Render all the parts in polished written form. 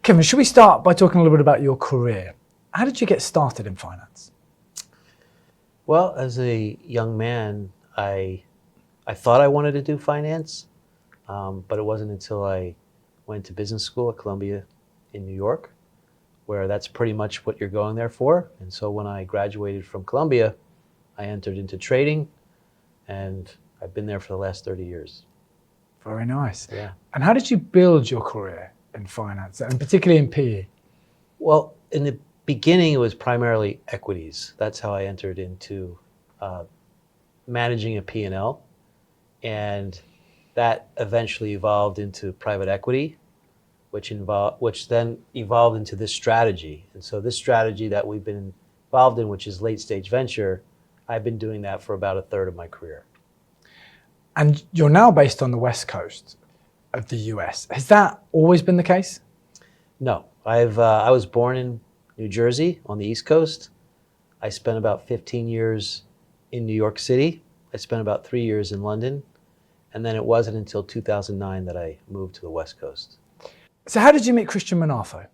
Kevin, should we start by talking a little bit about your career? How did you get started in finance? Well, as a young man, I thought I wanted to do finance, but it wasn't until I went to business school at Columbia in New York, where that's pretty much what you're going there for. And so when I graduated from Columbia, I entered into trading, and I've been there for the last 30 years. Very nice. Yeah. And how did you build your career in finance, and particularly in PE? Well, in the beginning, it was primarily equities. That's how I entered into managing a P&L. And that eventually evolved into private equity, which then evolved into this strategy. And so this strategy that we've been involved in, which is late stage venture, I've been doing that for about a third of my career. And you're now based on the West Coast of the US. Has that always been the case? No, I was born in New Jersey on the East Coast. I spent about 15 years in New York City. I spent about 3 years in London. And then it wasn't until 2009 that I moved to the West Coast. So how did you meet Christian Manafo?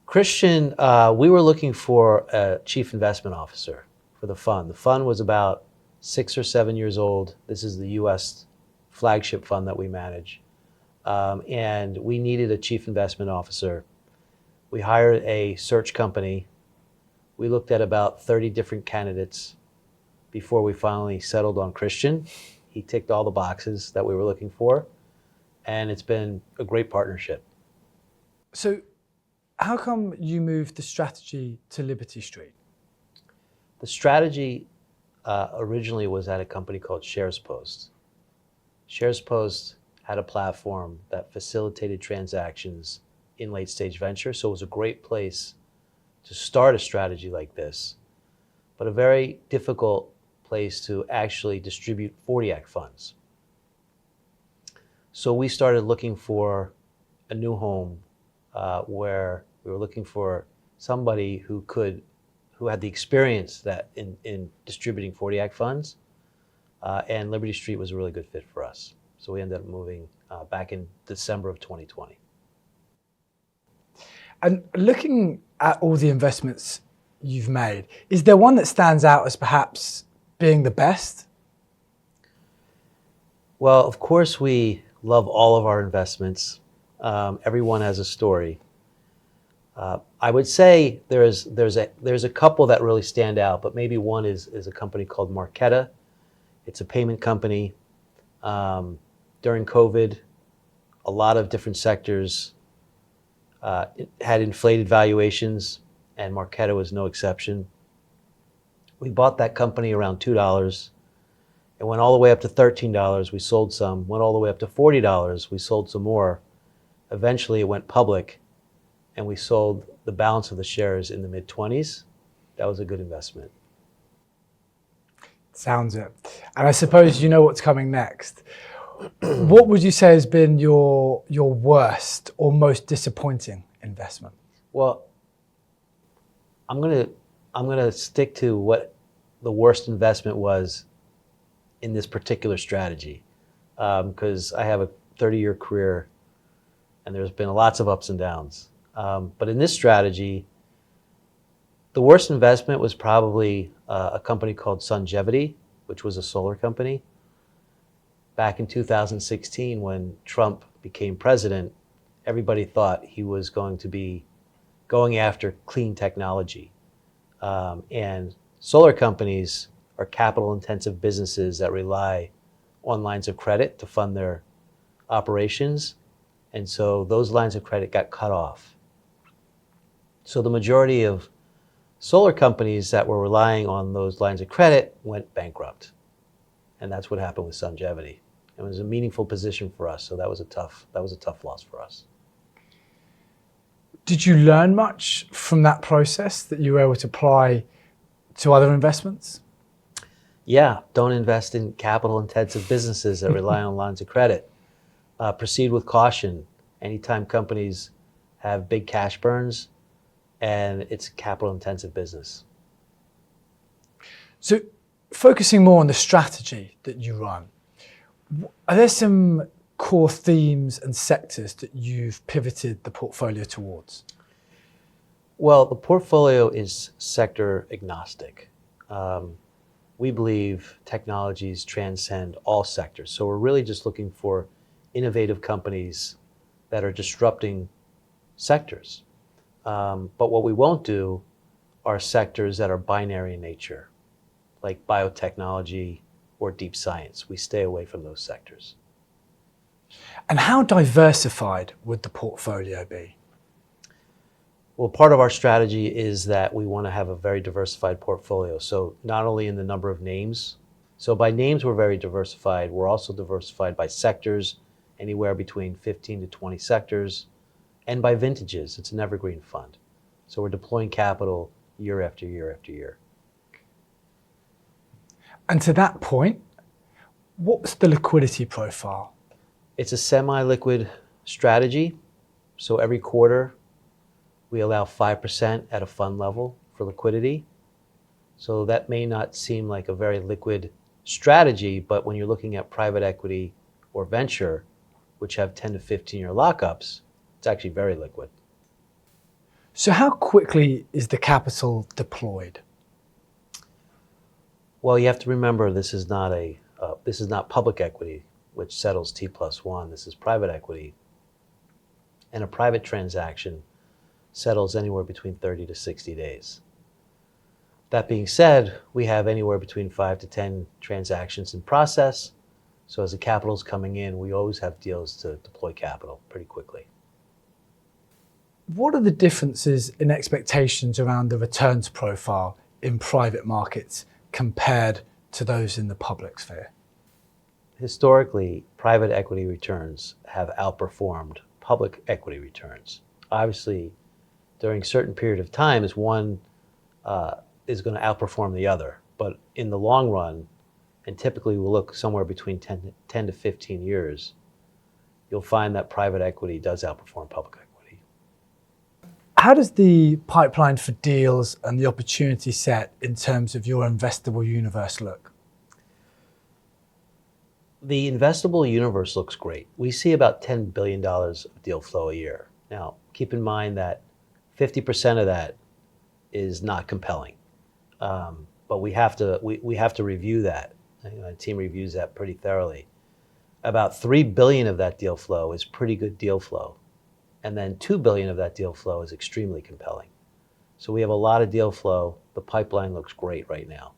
Christian, we were looking for a chief investment officer for the fund. The fund was about 6 or 7 years old. This is the US flagship fund that we manage. And we needed a chief investment officer. We hired a search company. We looked at about 30 different candidates before we finally settled on Christian. He ticked all the boxes that we were looking for, and it's been a great partnership. So how come you moved the strategy to Liberty Street? The strategy originally was at a company called SharesPost. SharesPost had a platform that facilitated transactions in late stage venture, so it was a great place to start a strategy like this, but a very difficult place to actually distribute 40 Act funds. So we started looking for a new home where we were looking for somebody who had the experience that in distributing 40 Act funds, and Liberty Street was a really good fit for us. So we ended up moving back in December of 2020. And looking at all the investments you've made, is there one that stands out as perhaps being the best? Well, of course, we love all of our investments. Everyone has a story. I would say there's a couple that really stand out, but maybe one is a company called Marqeta. It's a payment company. During COVID, a lot of different sectors had inflated valuations, and Marqeta was no exception. We bought that company around $2. It went all the way up to $13. We sold some. Went all the way up to $40. We sold some more. Eventually, it went public, and we sold the balance of the shares in the mid-20s. That was a good investment. Sounds it. And I suppose you know what's coming next. What would you say has been your worst or most disappointing investment? Well, I'm gonna stick to what the worst investment was in this particular strategy, because I have a 30-year career, and there's been lots of ups and downs. But in this strategy, the worst investment was probably a company called Sungevity, which was a solar company. Back in 2016, when Trump became president, everybody thought he was going to be going after clean technology. And solar companies are capital-intensive businesses that rely on lines of credit to fund their operations. And so those lines of credit got cut off. So the majority of solar companies that were relying on those lines of credit went bankrupt. And that's what happened with Sungevity. It was a meaningful position for us, so that was a tough loss for us. Did you learn much from that process that you were able to apply to other investments? Yeah, don't invest in capital-intensive businesses that rely on lines of credit. Proceed with caution. Anytime companies have big cash burns, and it's a capital-intensive business. So focusing more on the strategy that you run, are there some core themes and sectors that you've pivoted the portfolio towards? Well, the portfolio is sector agnostic. We believe technologies transcend all sectors. So we're really just looking for innovative companies that are disrupting sectors. But what we won't do are sectors that are binary in nature, like biotechnology or deep science. We stay away from those sectors. And how diversified would the portfolio be? Well, part of our strategy is that we want to have a very diversified portfolio. So not only in the number of names, so by names we're very diversified, we're also diversified by sectors, anywhere between 15 to 20 sectors, and by vintages. It's an evergreen fund. So we're deploying capital year after year after year. And to that point, what's the liquidity profile? It's a semi-liquid strategy. So every quarter, we allow 5% at a fund level for liquidity. So that may not seem like a very liquid strategy, but when you're looking at private equity or venture, which have 10 to 15-year lockups, it's actually very liquid. So how quickly is the capital deployed? Well, you have to remember this is not public equity, which settles T+1. This is private equity. And a private transaction settles anywhere between 30 to 60 days. That being said, we have anywhere between 5 to 10 transactions in process. So as the capital is coming in, we always have deals to deploy capital pretty quickly. What are the differences in expectations around the returns profile in private markets compared to those in the public sphere? Historically, private equity returns have outperformed public equity returns. Obviously, during a certain period of time, one is going to outperform the other. But in the long run, and typically we'll look somewhere between 10 to 15 years, you'll find that private equity does outperform public equity. How does the pipeline for deals and the opportunity set in terms of your investable universe look? The investable universe looks great. We see about $10 billion of deal flow a year. Now, keep in mind that 50% of that is not compelling, but we have to review that. The team reviews that pretty thoroughly. About $3 billion of that deal flow is pretty good deal flow, and then $2 billion of that deal flow is extremely compelling. So we have a lot of deal flow. The pipeline looks great right now.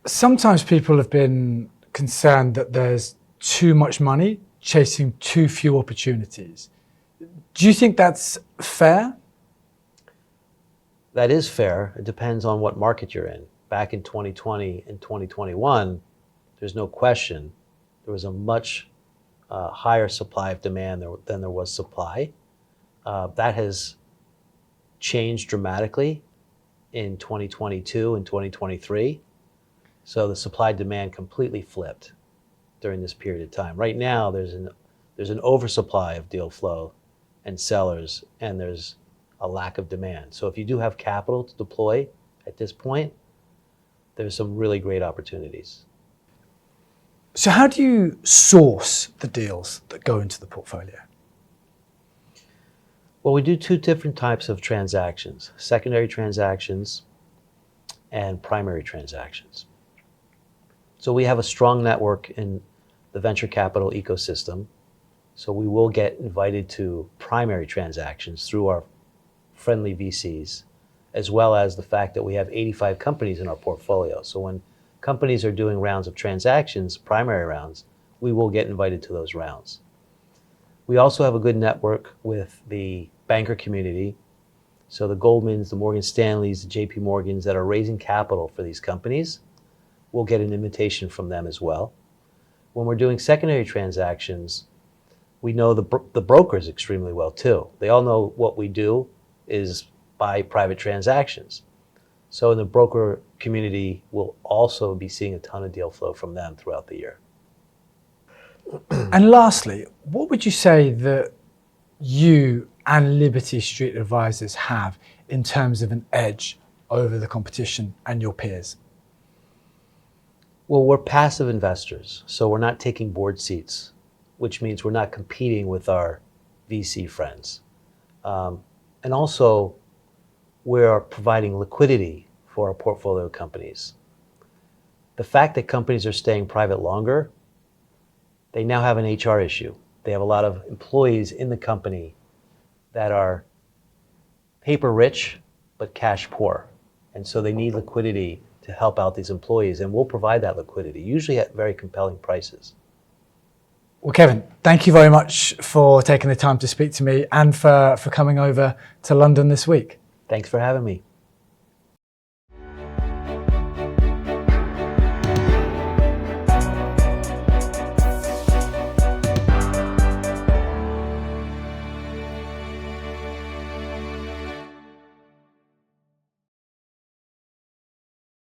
Sometimes people have been concerned that there's too much money chasing too few opportunities. Do you think that's fair? That is fair. It depends on what market you're in. Back in 2020 and 2021, there's no question there was a much higher supply of demand than there was supply. That has changed dramatically in 2022 and 2023. So the supply-demand completely flipped during this period of time. Right now, there's an oversupply of deal flow and sellers, and there's a lack of demand. So if you do have capital to deploy at this point, there's some really great opportunities. So how do you source the deals that go into the portfolio? Well, we do two different types of transactions: secondary transactions and primary transactions. So we have a strong network in the venture capital ecosystem. So we will get invited to primary transactions through our friendly VCs, as well as the fact that we have 85 companies in our portfolio. So when companies are doing rounds of transactions, primary rounds, we will get invited to those rounds. We also have a good network with the banker community. So the Goldmans, the Morgan Stanleys, the JP Morgans that are raising capital for these companies, we'll get an invitation from them as well. When we're doing secondary transactions, we know the brokers extremely well too. They all know what we do is buy private transactions. So in the broker community, we'll also be seeing a ton of deal flow from them throughout the year. And lastly, what would you say that you and Liberty Street Advisors have in terms of an edge over the competition and your peers? Well, we're passive investors, so we're not taking board seats, which means we're not competing with our VC friends. And also, we're providing liquidity for our portfolio companies. The fact that companies are staying private longer, they now have an HR issue. They have a lot of employees in the company that are paper rich, but cash poor. And so they need liquidity to help out these employees, and we'll provide that liquidity, usually at very compelling prices. Well, Kevin, thank you very much for taking the time to speak to me and for coming over to London this week. Thanks for having me.